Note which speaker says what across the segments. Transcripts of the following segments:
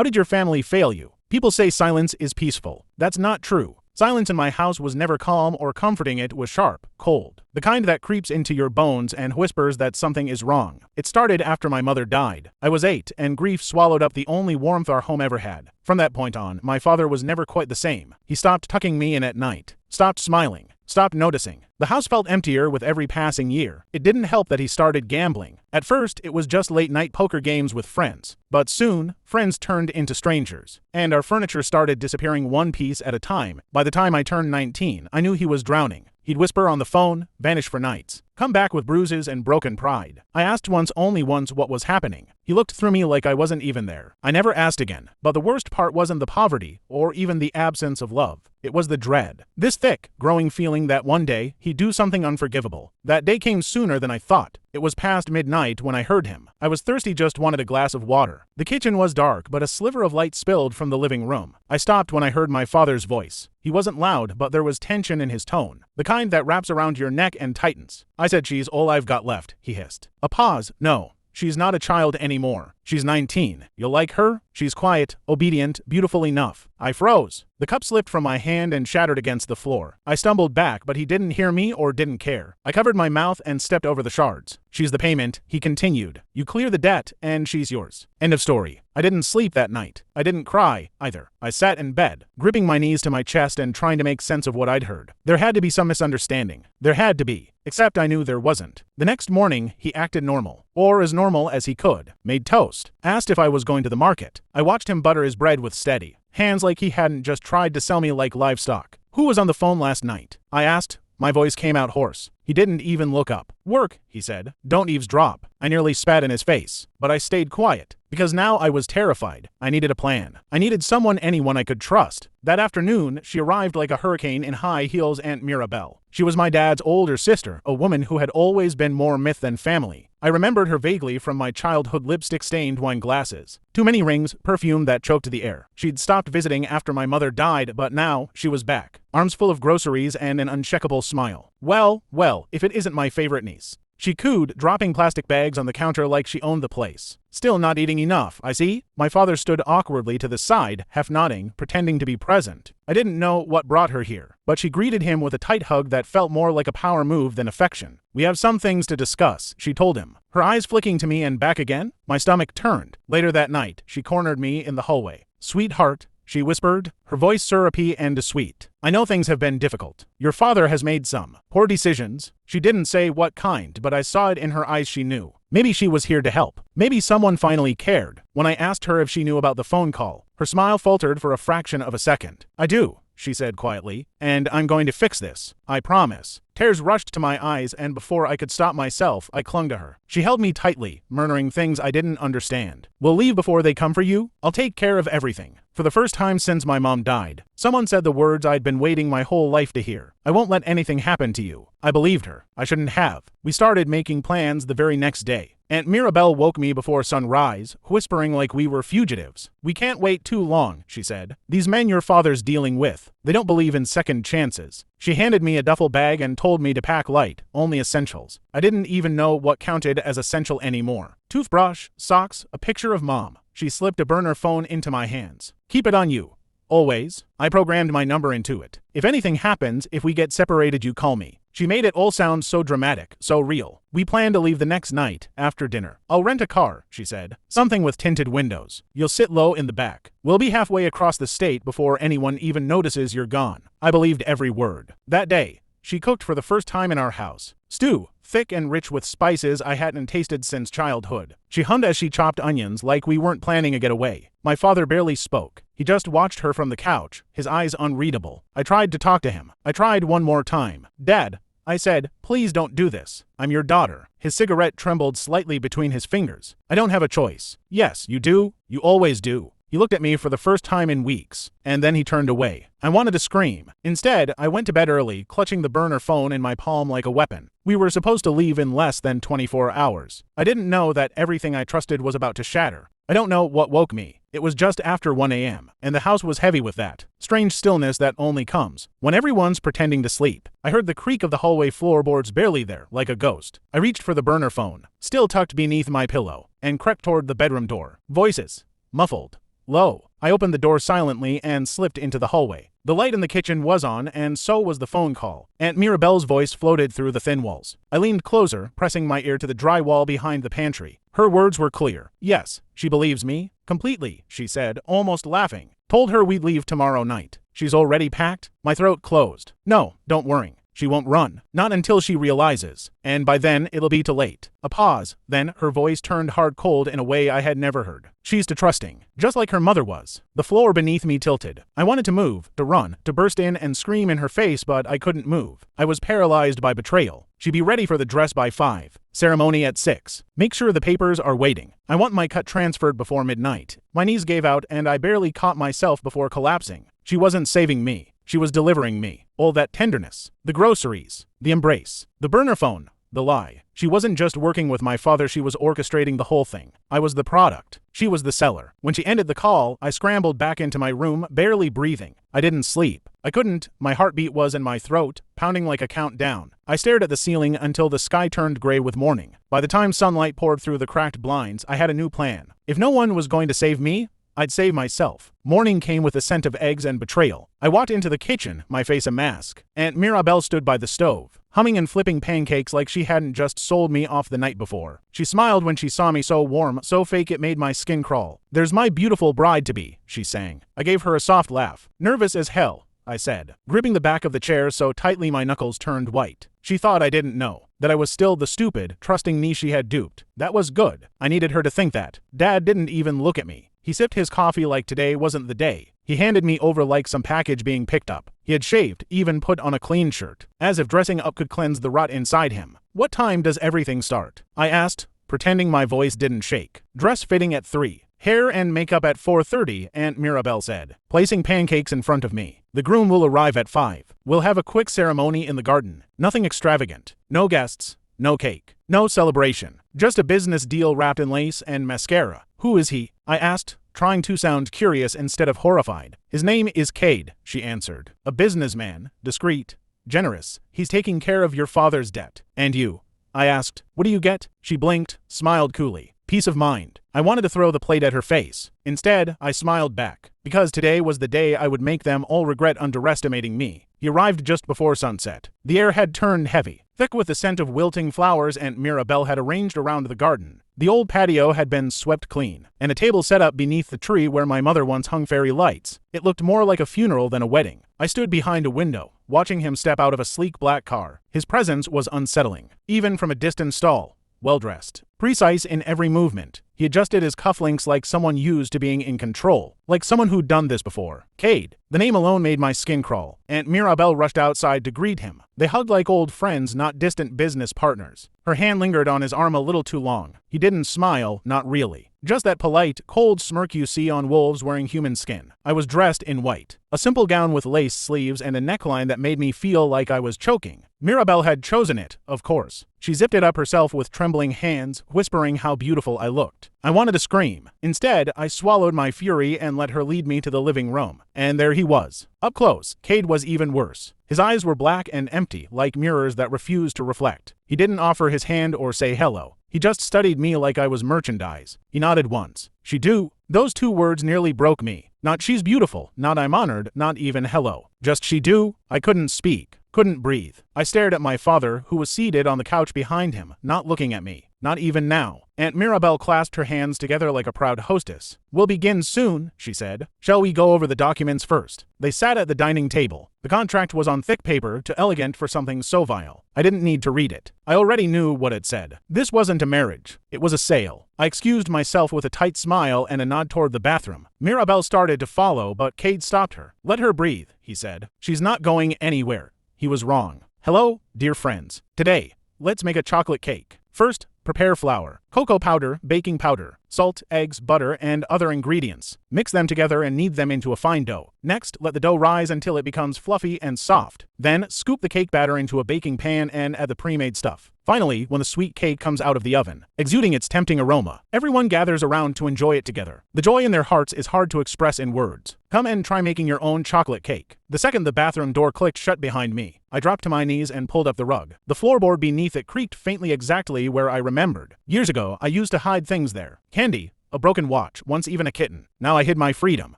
Speaker 1: How did your family fail you? People say silence is peaceful. That's not true. Silence in my house was never calm or comforting, it was sharp, cold. The kind that creeps into your bones and whispers that something is wrong. It started after my mother died. I was 8, and grief swallowed up the only warmth our home ever had. From that point on, my father was never quite the same. He stopped tucking me in at night, stopped smiling, stopped noticing. The house felt emptier with every passing year. It didn't help that he started gambling. At first, it was just late-night poker games with friends. But soon, friends turned into strangers. And our furniture started disappearing one piece at a time. By the time I turned 19, I knew he was drowning. He'd whisper on the phone, vanish for nights, come back with bruises and broken pride. I asked only once what was happening. He looked through me like I wasn't even there. I never asked again. But the worst part wasn't the poverty, or even the absence of love. It was the dread. This thick, growing feeling that one day, he'd do something unforgivable. That day came sooner than I thought. It was past midnight when I heard him. I was thirsty, just wanted a glass of water. The kitchen was dark, but a sliver of light spilled from the living room. I stopped when I heard my father's voice. He wasn't loud, but there was tension in his tone. The kind that wraps around your neck and tightens. I said, "She's all I've got left," he hissed. A pause. "No. She's not a child anymore. She's 19. You'll like her? She's quiet, obedient, beautiful enough." I froze. The cup slipped from my hand and shattered against the floor. I stumbled back, but he didn't hear me or didn't care. I covered my mouth and stepped over the shards. "She's the payment," he continued. "You clear the debt, and she's yours." End of story. I didn't sleep that night. I didn't cry, either. I sat in bed, gripping my knees to my chest and trying to make sense of what I'd heard. There had to be some misunderstanding. There had to be. Except I knew there wasn't. The next morning, he acted normal. Or as normal as he could. Made toast. Asked if I was going to the market. I watched him butter his bread with steady hands like he hadn't just tried to sell me like livestock. "Who was on the phone last night?" I asked. My voice came out hoarse. He didn't even look up. "Work," he said. "Don't eavesdrop." I nearly spat in his face, but I stayed quiet. Because now I was terrified. I needed a plan. I needed anyone I could trust. That afternoon, she arrived like a hurricane in high heels, Aunt Mirabelle. She was my dad's older sister, a woman who had always been more myth than family. I remembered her vaguely from my childhood lipstick-stained wine glasses. Too many rings, perfume that choked the air. She'd stopped visiting after my mother died, but now she was back. Arms full of groceries and an uncheckable smile. Well, if it isn't my favorite niece. She cooed, dropping plastic bags on the counter like she owned the place. "Still not eating enough, I see." My father stood awkwardly to the side, half nodding, pretending to be present. I didn't know what brought her here, but she greeted him with a tight hug that felt more like a power move than affection. "We have some things to discuss," she told him, her eyes flicking to me and back again. My stomach turned. Later that night, she cornered me in the hallway. "Sweetheart," she whispered, her voice syrupy and sweet. "I know things have been difficult. Your father has made some poor decisions." She didn't say what kind, but I saw it in her eyes. She knew. Maybe she was here to help. Maybe someone finally cared. When I asked her if she knew about the phone call, her smile faltered for a fraction of a second. "I do," she said quietly, "and I'm going to fix this. I promise." Tears rushed to my eyes, and before I could stop myself, I clung to her. She held me tightly, murmuring things I didn't understand. "We'll leave before they come for you. I'll take care of everything." For the first time since my mom died, someone said the words I'd been waiting my whole life to hear. "I won't let anything happen to you." I believed her. I shouldn't have. We started making plans the very next day. Aunt Mirabelle woke me before sunrise, whispering like we were fugitives. "We can't wait too long," she said. "These men your father's dealing with, they don't believe in second chances." She handed me a duffel bag and told me to pack light, only essentials. I didn't even know what counted as essential anymore. Toothbrush, socks, a picture of mom. She slipped a burner phone into my hands. "Keep it on you. Always." I programmed my number into it. "If anything happens, if we get separated, you call me." She made it all sound so dramatic, so real. "We plan to leave the next night, after dinner. I'll rent a car," she said. "Something with tinted windows. You'll sit low in the back. We'll be halfway across the state before anyone even notices you're gone." I believed every word. That day, she cooked for the first time in our house. Stew, thick and rich with spices I hadn't tasted since childhood. She hummed as she chopped onions like we weren't planning a getaway. My father barely spoke. He just watched her from the couch, his eyes unreadable. I tried to talk to him. I tried one more time. "Dad," I said, "please don't do this. I'm your daughter." His cigarette trembled slightly between his fingers. "I don't have a choice." "Yes, you do. You always do." He looked at me for the first time in weeks, and then he turned away. I wanted to scream. Instead, I went to bed early, clutching the burner phone in my palm like a weapon. We were supposed to leave in less than 24 hours. I didn't know that everything I trusted was about to shatter. I don't know what woke me. It was just after 1 a.m., and the house was heavy with that strange stillness that only comes when everyone's pretending to sleep. I heard the creak of the hallway floorboards barely there, like a ghost. I reached for the burner phone, still tucked beneath my pillow, and crept toward the bedroom door. Voices. Muffled. Low. I opened the door silently and slipped into the hallway. The light in the kitchen was on, and so was the phone call. Aunt Mirabelle's voice floated through the thin walls. I leaned closer, pressing my ear to the dry wall behind the pantry. Her words were clear. Yes, she believes me. Completely, she said, almost laughing. Told her we'd leave tomorrow night. She's already packed? My throat closed. No, don't worry. She won't run. Not until she realizes. And by then, it'll be too late. A pause. Then, her voice turned hard cold in a way I had never heard. She's too trusting. Just like her mother was. The floor beneath me tilted. I wanted to move, to run, to burst in and scream in her face, but I couldn't move. I was paralyzed by betrayal. She'd be ready for the dress by 5. Ceremony at 6. Make sure the papers are waiting. I want my cut transferred before midnight. My knees gave out and I barely caught myself before collapsing. She wasn't saving me. She was delivering me. All that tenderness. The groceries. The embrace. The burner phone. The lie. She wasn't just working with my father, she was orchestrating the whole thing. I was the product. She was the seller. When she ended the call, I scrambled back into my room, barely breathing. I didn't sleep. I couldn't. My heartbeat was in my throat, pounding like a countdown. I stared at the ceiling until the sky turned gray with morning. By the time sunlight poured through the cracked blinds, I had a new plan. If no one was going to save me, I'd save myself. Morning came with the scent of eggs and betrayal. I walked into the kitchen, my face a mask. Aunt Mirabelle stood by the stove, humming and flipping pancakes like she hadn't just sold me off the night before. She smiled when she saw me so warm, so fake it made my skin crawl. "There's my beautiful bride-to-be," she sang. I gave her a soft laugh. "Nervous as hell," I said, gripping the back of the chair so tightly my knuckles turned white. She thought I didn't know, that I was still the stupid, trusting niece she had duped. That was good. I needed her to think that. Dad didn't even look at me. He sipped his coffee like today wasn't the day. He handed me over like some package being picked up. He had shaved, even put on a clean shirt, as if dressing up could cleanse the rot inside him. "What time does everything start?" I asked, pretending my voice didn't shake. "Dress fitting at 3. Hair and makeup at 4:30, Aunt Mirabelle said, placing pancakes in front of me. "The groom will arrive at 5. We'll have a quick ceremony in the garden. Nothing extravagant. No guests. No cake. No celebration. Just a business deal wrapped in lace and mascara." "Who is he?" I asked, trying to sound curious instead of horrified. "His name is Cade," she answered. "A businessman, discreet, generous. He's taking care of your father's debt." "And you?" I asked. "What do you get?" She blinked, smiled coolly. "Peace of mind." I wanted to throw the plate at her face. Instead, I smiled back, because today was the day I would make them all regret underestimating me. He arrived just before sunset. The air had turned heavy, thick with the scent of wilting flowers Aunt Mirabelle had arranged around the garden. The old patio had been swept clean, and a table set up beneath the tree where my mother once hung fairy lights. It looked more like a funeral than a wedding. I stood behind a window, watching him step out of a sleek black car. His presence was unsettling, even from a distant stall. Well-dressed, precise in every movement. He adjusted his cufflinks like someone used to being in control, like someone who'd done this before. Cade. The name alone made my skin crawl. Aunt Mirabelle rushed outside to greet him. They hugged like old friends, not distant business partners. Her hand lingered on his arm a little too long. He didn't smile, not really. Just that polite, cold smirk you see on wolves wearing human skin. I was dressed in white. A simple gown with lace sleeves and a neckline that made me feel like I was choking. Mirabelle had chosen it, of course. She zipped it up herself with trembling hands, whispering how beautiful I looked. I wanted to scream. Instead, I swallowed my fury and let her lead me to the living room. And there he was. Up close, Cade was even worse. His eyes were black and empty, like mirrors that refused to reflect. He didn't offer his hand or say hello. He just studied me like I was merchandise. He nodded once. "She do?" Those 2 words nearly broke me. Not "she's beautiful," not "I'm honored," not even "hello." Just "she do?" I couldn't speak. Couldn't breathe. I stared at my father, who was seated on the couch behind him, not looking at me. Not even now. Aunt Mirabelle clasped her hands together like a proud hostess. "We'll begin soon," she said. "Shall we go over the documents first?" They sat at the dining table. The contract was on thick paper, too elegant for something so vile. I didn't need to read it. I already knew what it said. This wasn't a marriage. It was a sale. I excused myself with a tight smile and a nod toward the bathroom. Mirabelle started to follow, but Cade stopped her. "Let her breathe," he said. "She's not going anywhere." He was wrong. "Hello, dear friends. Today, let's make a chocolate cake. First, prepare flour, cocoa powder, baking powder, salt, eggs, butter, and other ingredients. Mix them together and knead them into a fine dough. Next, let the dough rise until it becomes fluffy and soft. Then, scoop the cake batter into a baking pan and add the pre-made stuff. Finally, when the sweet cake comes out of the oven, exuding its tempting aroma, everyone gathers around to enjoy it together. The joy in their hearts is hard to express in words. Come and try making your own chocolate cake. The second the bathroom door clicked shut behind me, I dropped to my knees and pulled up the rug. The floorboard beneath it creaked faintly exactly where I remembered. Years ago, I used to hide things there. Candy, a broken watch, once even a kitten. Now I hid my freedom.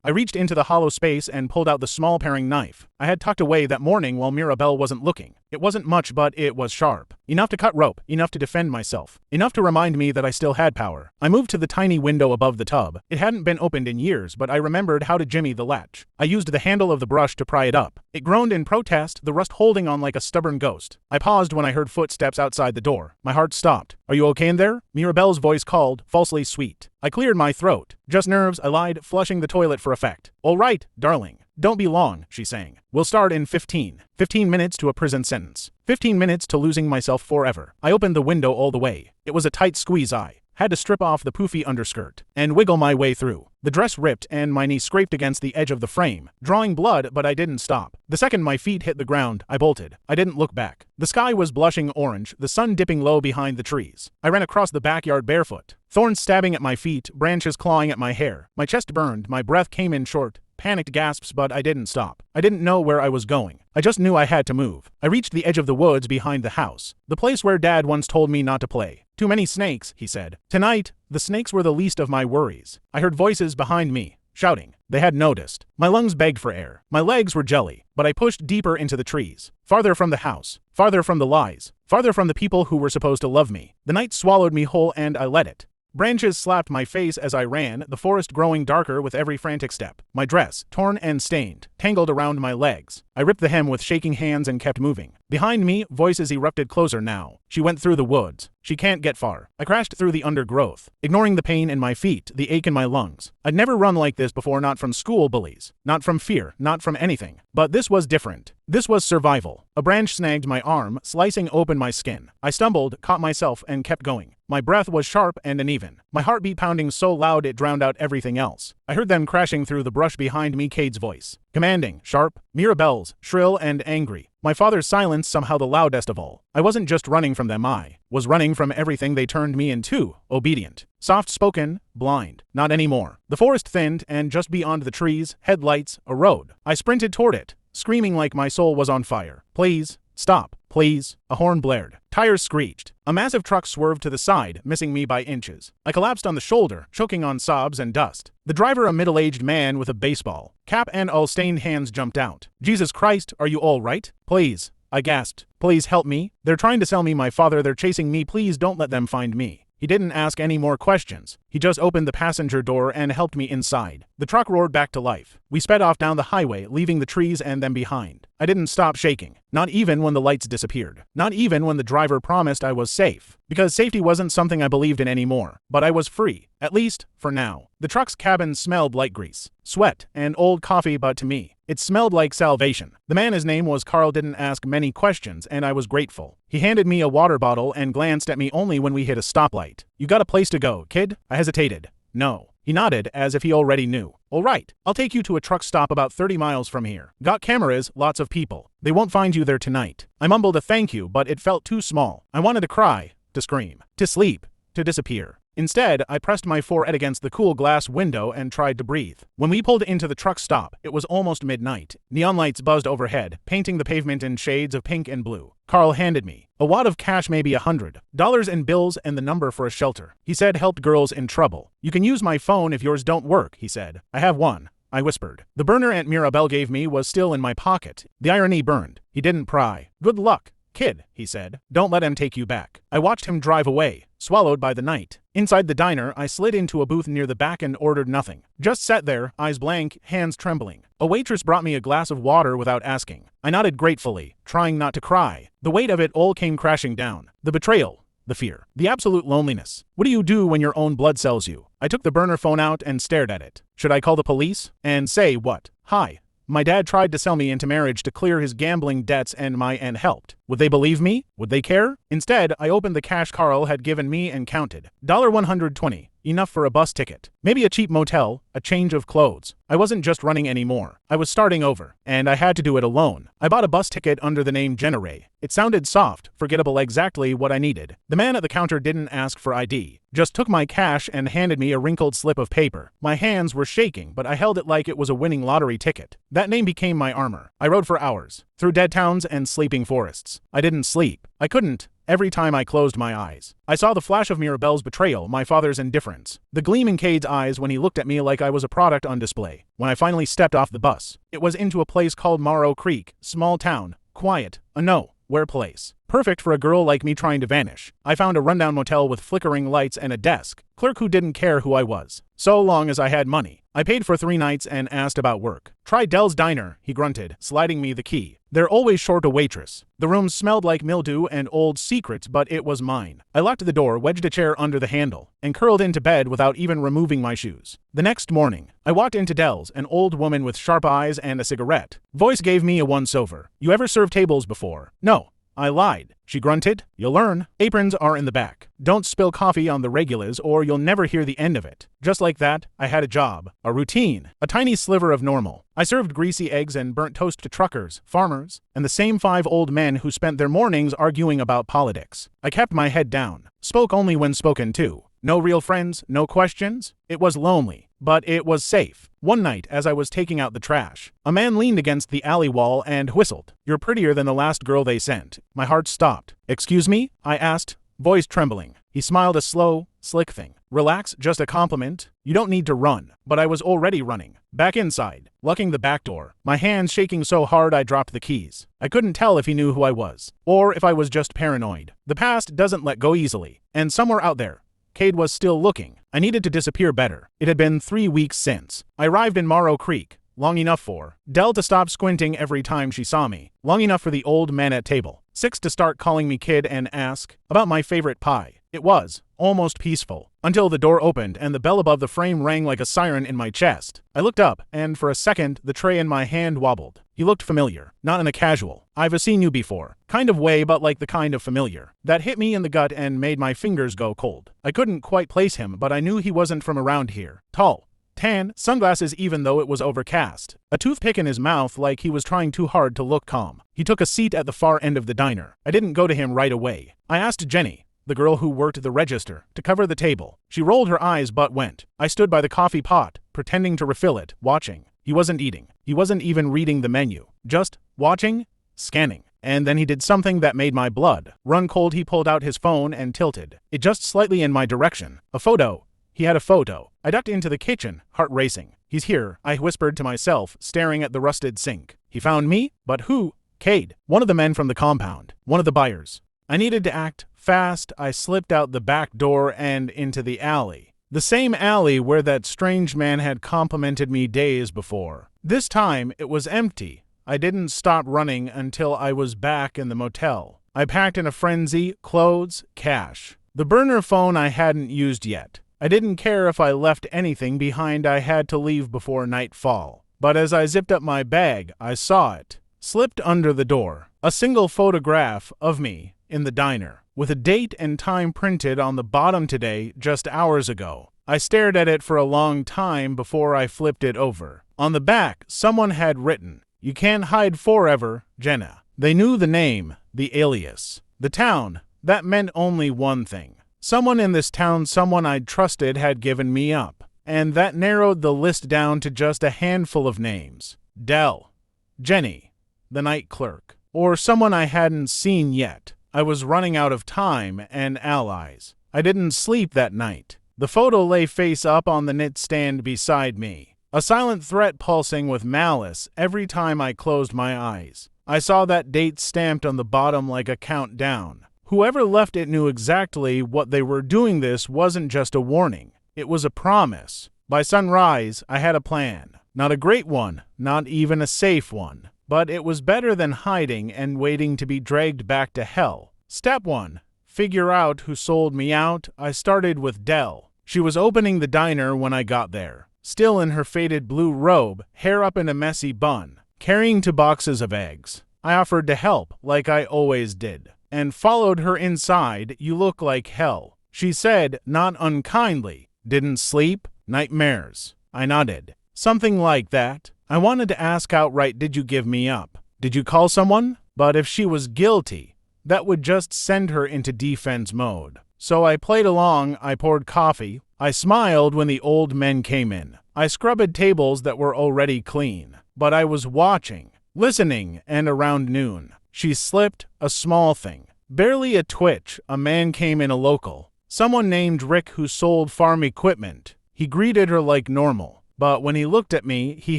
Speaker 1: I reached into the hollow space and pulled out the small paring knife I had tucked away that morning while Mirabelle wasn't looking. It wasn't much, but it was sharp. Enough to cut rope, enough to defend myself, enough to remind me that I still had power. I moved to the tiny window above the tub. It hadn't been opened in years, but I remembered how to jimmy the latch. I used the handle of the brush to pry it up. It groaned in protest, the rust holding on like a stubborn ghost. I paused when I heard footsteps outside the door. My heart stopped. "Are you okay in there?" Mirabelle's voice called, falsely sweet. I cleared my throat. "Just nerves," I lied, flushing the toilet for effect. "All right, darling. Don't be long," she sang. "We'll start in 15. 15 minutes to a prison sentence. 15 minutes to losing myself forever." I opened the window all the way. It was a tight squeeze. I had to strip off the poofy underskirt and wiggle my way through. The dress ripped and my knee scraped against the edge of the frame, drawing blood, but I didn't stop. The second my feet hit the ground, I bolted. I didn't look back. The sky was blushing orange, the sun dipping low behind the trees. I ran across the backyard barefoot, thorns stabbing at my feet, branches clawing at my hair. My chest burned, my breath came in short, panicked gasps, but I didn't stop. I didn't know where I was going. I just knew I had to move. I reached the edge of the woods behind the house, the place where Dad once told me not to play. "Too many snakes," he said. Tonight, the snakes were the least of my worries. I heard voices behind me, shouting. They had noticed. My lungs begged for air. My legs were jelly, but I pushed deeper into the trees. Farther from the house. Farther from the lies. Farther from the people who were supposed to love me. The night swallowed me whole and I let it. Branches slapped my face as I ran, the forest growing darker with every frantic step. My dress, torn and stained, tangled around my legs. I ripped the hem with shaking hands and kept moving. Behind me, voices erupted closer now. "She went through the woods. She can't get far." I crashed through the undergrowth, ignoring the pain in my feet, the ache in my lungs. I'd never run like this before, not from school bullies, not from fear, not from anything. But this was different. This was survival. A branch snagged my arm, slicing open my skin. I stumbled, caught myself, and kept going. My breath was sharp and uneven, my heartbeat pounding so loud it drowned out everything else. I heard them crashing through the brush behind me, Cade's voice. Commanding, sharp, Mirabelle's, shrill and angry. My father's silence somehow the loudest of all. I wasn't just running from them, I was running from everything they turned me into, obedient. Soft-spoken, blind. Not anymore. The forest thinned, and just beyond the trees, headlights, a road. I sprinted toward it, screaming like my soul was on fire. "Please, stop, please." A horn blared. Tires screeched. A massive truck swerved to the side, missing me by inches. I collapsed on the shoulder, choking on sobs and dust. The driver, a middle-aged man with a baseball cap and all stained hands, jumped out. "Jesus Christ, are you all right? Please," I gasped. "Please help me. They're trying to sell me my father. They're chasing me. Please don't let them find me." He didn't ask any more questions. He just opened the passenger door and helped me inside. The truck roared back to life. We sped off down the highway, leaving the trees and them behind. I didn't stop shaking. Not even when the lights disappeared. Not even when the driver promised I was safe. Because safety wasn't something I believed in anymore. But I was free. At least, for now. The truck's cabin smelled like grease, sweat, and old coffee, but to me, it smelled like salvation. The man, his name was Carl, didn't ask many questions, and I was grateful. He handed me a water bottle and glanced at me only when we hit a stoplight. "You got a place to go, kid?" I hesitated. "No." He nodded, as if he already knew. "All right, I'll take you to a truck stop about 30 miles from here. Got cameras, lots of people. They won't find you there tonight." I mumbled a thank you, but it felt too small. I wanted to cry, to scream, to sleep, to disappear. Instead, I pressed my forehead against the cool glass window and tried to breathe. When we pulled into the truck stop, it was almost midnight. Neon lights buzzed overhead, painting the pavement in shades of pink and blue. Carl handed me a wad of cash, maybe $100 in bills, and the number for a shelter. He said helped girls in trouble. "You can use my phone if yours don't work," he said. "I have one," I whispered. The burner Aunt Mirabelle gave me was still in my pocket. The irony burned. He didn't pry. "Good luck, kid," he said. "Don't let him take you back." I watched him drive away, swallowed by the night. Inside the diner, I slid into a booth near the back and ordered nothing. Just sat there, eyes blank, hands trembling. A waitress brought me a glass of water without asking. I nodded gratefully, trying not to cry. The weight of it all came crashing down. The betrayal, the fear, the absolute loneliness. What do you do when your own blood sells you? I took the burner phone out and stared at it. Should I call the police? And say what? "Hi. My dad tried to sell me into marriage to clear his gambling debts and my aunt helped." Would they believe me? Would they care? Instead, I opened the cash Carl had given me and counted. $120. Enough for a bus ticket. Maybe a cheap motel, a change of clothes. I wasn't just running anymore. I was starting over, and I had to do it alone. I bought a bus ticket under the name Jenneray. It sounded soft, forgettable, exactly what I needed. The man at the counter didn't ask for ID, just took my cash and handed me a wrinkled slip of paper. My hands were shaking, but I held it like it was a winning lottery ticket. That name became my armor. I rode for hours, through dead towns and sleeping forests. I didn't sleep. I couldn't. every time I closed my eyes. I saw the flash of Mirabelle's betrayal, my father's indifference, the gleam in Cade's eyes when he looked at me like I was a product on display. When I finally stepped off the bus, it was into a place called Morrow Creek, small town, quiet, a nowhere place. Perfect for a girl like me trying to vanish. I found a rundown motel with flickering lights and a desk clerk who didn't care who I was, so long as I had money. I paid for 3 nights and asked about work. "Try Dell's Diner," he grunted, sliding me the key. "They're always short a waitress." The room smelled like mildew and old secrets, but it was mine. I locked the door, wedged a chair under the handle, and curled into bed without even removing my shoes. The next morning, I walked into Dell's, an old woman with sharp eyes and a cigarette. Voice gave me a once-over. "You ever served tables before?" "No." I lied. She grunted. "You'll learn. Aprons are in the back. Don't spill coffee on the regulars or you'll never hear the end of it." Just like that, I had a job, a routine, a tiny sliver of normal. I served greasy eggs and burnt toast to truckers, farmers, and the same 5 old men who spent their mornings arguing about politics. I kept my head down, spoke only when spoken to. No real friends, no questions. It was lonely, but it was safe. One night, as I was taking out the trash, a man leaned against the alley wall and whistled. "You're prettier than the last girl they sent." My heart stopped. "Excuse me?" I asked, voice trembling. He smiled a slow, slick thing. "Relax, just a compliment. You don't need to run." But I was already running. Back inside, locking the back door, my hands shaking so hard I dropped the keys. I couldn't tell if he knew who I was, or if I was just paranoid. The past doesn't let go easily, and somewhere out there, Cade was still looking. I needed to disappear better. It had been 3 weeks since I arrived in Morrow Creek, long enough for Dell to stop squinting every time she saw me, long enough for the old man at table 6 to start calling me kid and ask about my favorite pie. It was almost peaceful, until the door opened and the bell above the frame rang like a siren in my chest. I looked up, and for a second, the tray in my hand wobbled. He looked familiar, not in a casual, "I've seen you before" kind of way, but like the kind of familiar that hit me in the gut and made my fingers go cold. I couldn't quite place him, but I knew he wasn't from around here. Tall, tan, sunglasses even though it was overcast, a toothpick in his mouth like he was trying too hard to look calm. He took a seat at the far end of the diner. I didn't go to him right away. I asked Jenny, the girl who worked the register, to cover the table. She rolled her eyes but went. I stood by the coffee pot, pretending to refill it, watching. He wasn't eating. He wasn't even reading the menu. Just watching, scanning. And then he did something that made my blood run cold. He pulled out his phone and tilted it just slightly in my direction. A photo. He had a photo. I ducked into the kitchen, heart racing. "He's here," I whispered to myself, staring at the rusted sink. He found me? But who? Cade. One of the men from the compound. One of the buyers. I needed to act fast. I slipped out the back door and into the alley. The same alley where that strange man had complimented me days before. This time, it was empty. I didn't stop running until I was back in the motel. I packed in a frenzy, clothes, cash. The burner phone I hadn't used yet. I didn't care if I left anything behind. I had to leave before nightfall. But as I zipped up my bag, I saw it, slipped under the door. A single photograph of me in the diner, with a date and time printed on the bottom: today, just hours ago. I stared at it for a long time before I flipped it over. On the back, someone had written, "You can't hide forever, Jenna." They knew the name, the alias, the town. That meant only one thing. Someone in this town, someone I'd trusted, had given me up. And that narrowed the list down to just a handful of names. Dell, Jenny, the night clerk, or someone I hadn't seen yet. I was running out of time and allies. I didn't sleep that night. The photo lay face up on the nightstand beside me, a silent threat pulsing with malice every time I closed my eyes. I saw that date stamped on the bottom like a countdown. Whoever left it knew exactly what they were doing. This wasn't just a warning. It was a promise. By sunrise, I had a plan. Not a great one, not even a safe one. But it was better than hiding and waiting to be dragged back to hell. Step 1. Figure out who sold me out. I started with Dell. She was opening the diner when I got there, still in her faded blue robe, hair up in a messy bun, carrying 2 boxes of eggs. I offered to help, like I always did, and followed her inside. "You look like hell," she said, not unkindly. "Didn't sleep? Nightmares." I nodded. "Something like that." I wanted to ask outright, "Did you give me up? Did you call someone?" But if she was guilty, that would just send her into defense mode. So I played along. I poured coffee. I smiled when the old men came in. I scrubbed tables that were already clean. But I was watching, listening, and around noon, she slipped, a small thing, Barely a twitch, a man came in, a local. Someone named Rick who sold farm equipment. He greeted her like normal, but when he looked at me, he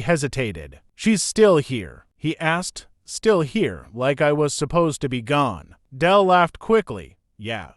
Speaker 1: hesitated. "She's still here?" he asked. "Still here, like I was supposed to be gone." Dell laughed quickly. "Yeah.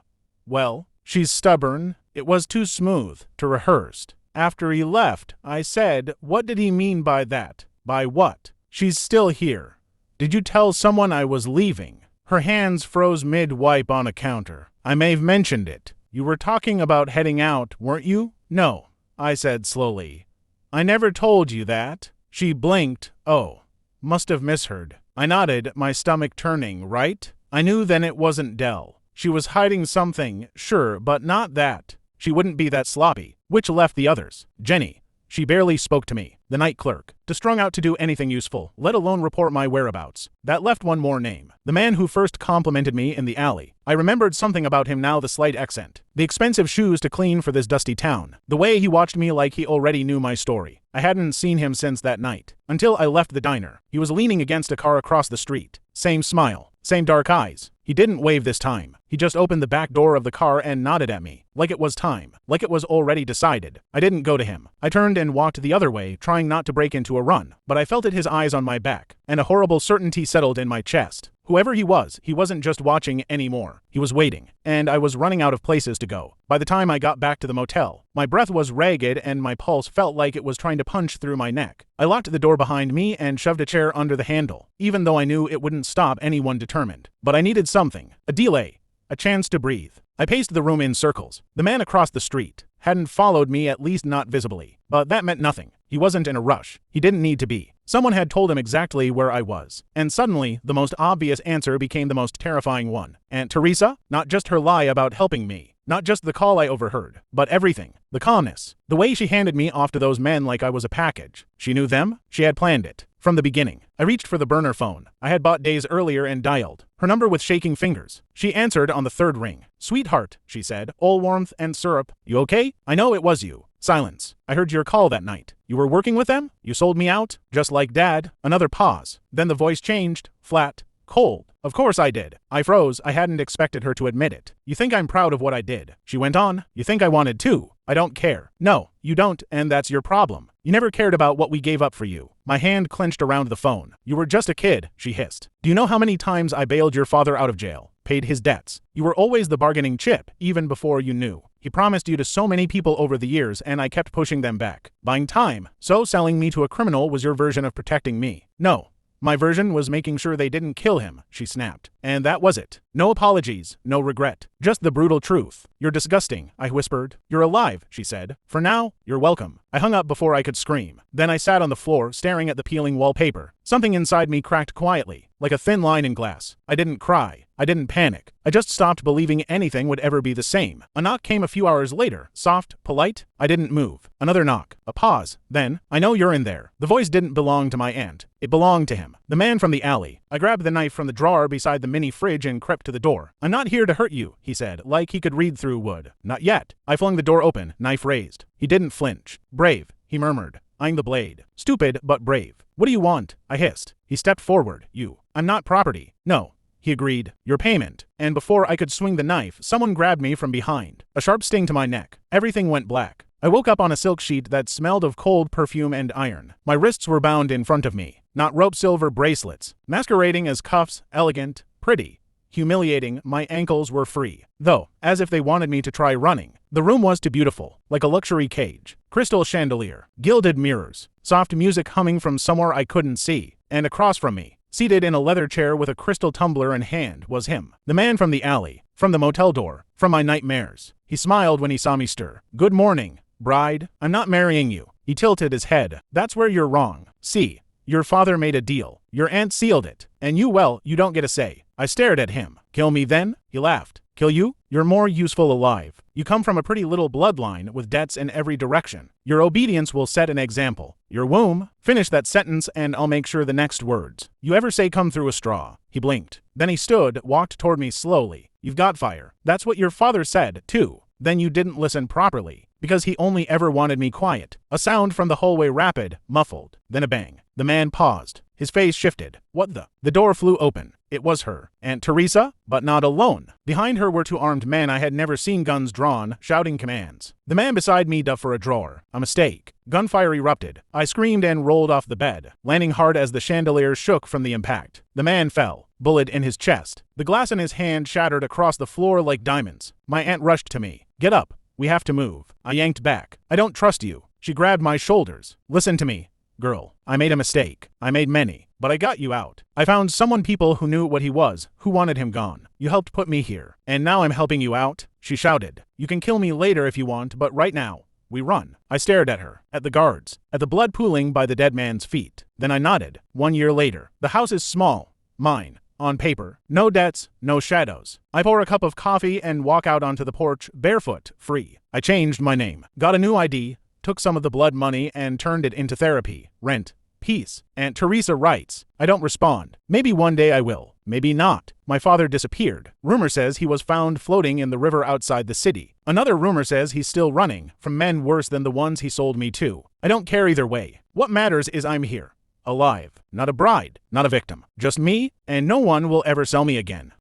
Speaker 1: Well, she's stubborn. It was too smooth, too rehearsed." After he left, I said, "What did he mean by that?" "By what?" "She's still here. Did you tell someone I was leaving?" Her hands froze mid-wipe on a counter. "I may have mentioned it. You were talking about heading out, weren't you?" "No," I said slowly. "I never told you that." She blinked. "Oh, must have misheard." I nodded, my stomach turning. "Right?" I knew then it wasn't Dell. She was hiding something, sure, but not that. She wouldn't be that sloppy. Which left the others. Jenny. She barely spoke to me. The night clerk. Too strung out to do anything useful, let alone report my whereabouts. That left one more name. The man who first complimented me in the alley. I remembered something about him now, the slight accent. The expensive shoes to clean for this dusty town. The way he watched me like he already knew my story. I hadn't seen him since that night. Until I left the diner. He was leaning against a car across the street. Same smile. Same dark eyes. He didn't wave this time. He just opened the back door of the car and nodded at me. Like it was time. Like it was already decided. I didn't go to him. I turned and walked the other way, trying not to break into a run. But I felt his eyes on my back, and a horrible certainty settled in my chest. Whoever he wasn't just watching anymore. He was waiting, and I was running out of places to go. By the time I got back to the motel, my breath was ragged and my pulse felt like it was trying to punch through my neck. I locked the door behind me and shoved a chair under the handle, even though I knew it wouldn't stop anyone determined. But I needed something. A delay. A chance to breathe. I paced the room in circles. The man across the street hadn't followed me, at least not visibly. But that meant nothing. He wasn't in a rush. He didn't need to be. Someone had told him exactly where I was. And suddenly, the most obvious answer became the most terrifying one. Aunt Teresa? Not just her lie about helping me. Not just the call I overheard. But everything. The calmness. The way she handed me off to those men like I was a package. She knew them. She had planned it. From the beginning. I reached for the burner phone I had bought days earlier and dialed her number with shaking fingers. She answered on the third ring. "Sweetheart," she said, all warmth and syrup. "You okay? I know it was you." Silence. "I heard your call that night. You were working with them? You sold me out? Just like Dad?" Another pause. Then the voice changed. Flat. Cold. "Of course I did." I froze. I hadn't expected her to admit it. "You think I'm proud of what I did?" She went on. "You think I wanted to? I don't care." "No, you don't, and that's your problem. You never cared about what we gave up for you." My hand clenched around the phone. "You were just a kid," she hissed. "Do you know how many times I bailed your father out of jail? Paid his debts. You were always the bargaining chip, even before you knew. He promised you to so many people over the years, and I kept pushing them back. Buying time. So selling me to a criminal was your version of protecting me." "No. My version was making sure they didn't kill him," she snapped. "And that was it. No apologies, no regret. Just the brutal truth." "You're disgusting," I whispered. "You're alive," she said. "For now, you're welcome." I hung up before I could scream. Then I sat on the floor, staring at the peeling wallpaper. Something inside me cracked quietly, like a thin line in glass. I didn't cry. I didn't panic. I just stopped believing anything would ever be the same. A knock came a few hours later. Soft, polite. I didn't move. Another knock. A pause. Then, "I know you're in there." The voice didn't belong to my aunt. It belonged to him. The man from the alley. I grabbed the knife from the drawer beside the mini fridge and crept to the door. "I'm not here to hurt you," he said, like he could read through wood. "Not yet." I flung the door open, knife raised. He didn't flinch. "Brave," he murmured, eyeing the blade. "Stupid, but brave." "What do you want?" I hissed. He stepped forward. "You. I'm not property." "No." He agreed. "Your payment." And before I could swing the knife, someone grabbed me from behind. A sharp sting to my neck. Everything went black. I woke up on a silk sheet that smelled of cold perfume and iron. My wrists were bound in front of me. Not rope silver bracelets. Masquerading as cuffs, elegant, pretty. Humiliating, my ankles were free. Though, as if they wanted me to try running. The room was too beautiful, like a luxury cage. Crystal chandelier, gilded mirrors, soft music humming from somewhere I couldn't see. And across from me, seated in a leather chair with a crystal tumbler in hand, was him. The man from the alley, from the motel door, from my nightmares. He smiled when he saw me stir. "Good morning, bride. I'm not marrying you." He tilted his head. "That's where you're wrong. See, your father made a deal. Your aunt sealed it. And you, well, you don't get a say." I stared at him. "Kill me then?" He laughed. "Kill you? You're more useful alive. You come from a pretty little bloodline with debts in every direction. Your obedience will set an example. Your womb." Finish that sentence and I'll make sure the next words you ever say come through a straw. He blinked. Then he stood, walked toward me slowly. "You've got fire. That's what your father said, too. Then you didn't listen properly. Because he only ever wanted me quiet." A sound from the hallway, rapid, muffled. Then a bang. The man paused. His face shifted. What the? The door flew open. It was her. Aunt Teresa, but not alone. Behind her were two armed men I had never seen, guns drawn, shouting commands. The man beside me dove for a drawer. A mistake. Gunfire erupted. I screamed and rolled off the bed, landing hard as the chandelier shook from the impact. The man fell, bullet in his chest. The glass in his hand shattered across the floor like diamonds. My aunt rushed to me. Get up. We have to move. I yanked back. I don't trust you. She grabbed my shoulders. Listen to me, girl. I made a mistake. I made many. But I got you out. I found people who knew what he was, who wanted him gone. You helped put me here. And now I'm helping you out? She shouted. You can kill me later if you want, but right now, we run. I stared at her, at the guards, at the blood pooling by the dead man's feet. Then I nodded. 1 year later. The house is small. Mine. On paper. No debts, no shadows. I pour a cup of coffee and walk out onto the porch, barefoot, free. I changed my name, got a new ID, took some of the blood money and turned it into therapy, rent, peace. Aunt Teresa writes. I don't respond. Maybe one day I will. Maybe not. My father disappeared. Rumor says he was found floating in the river outside the city. Another rumor says he's still running, from men worse than the ones he sold me to. I don't care either way. What matters is I'm here. Alive. Not a bride. Not a victim. Just me, and no one will ever sell me again.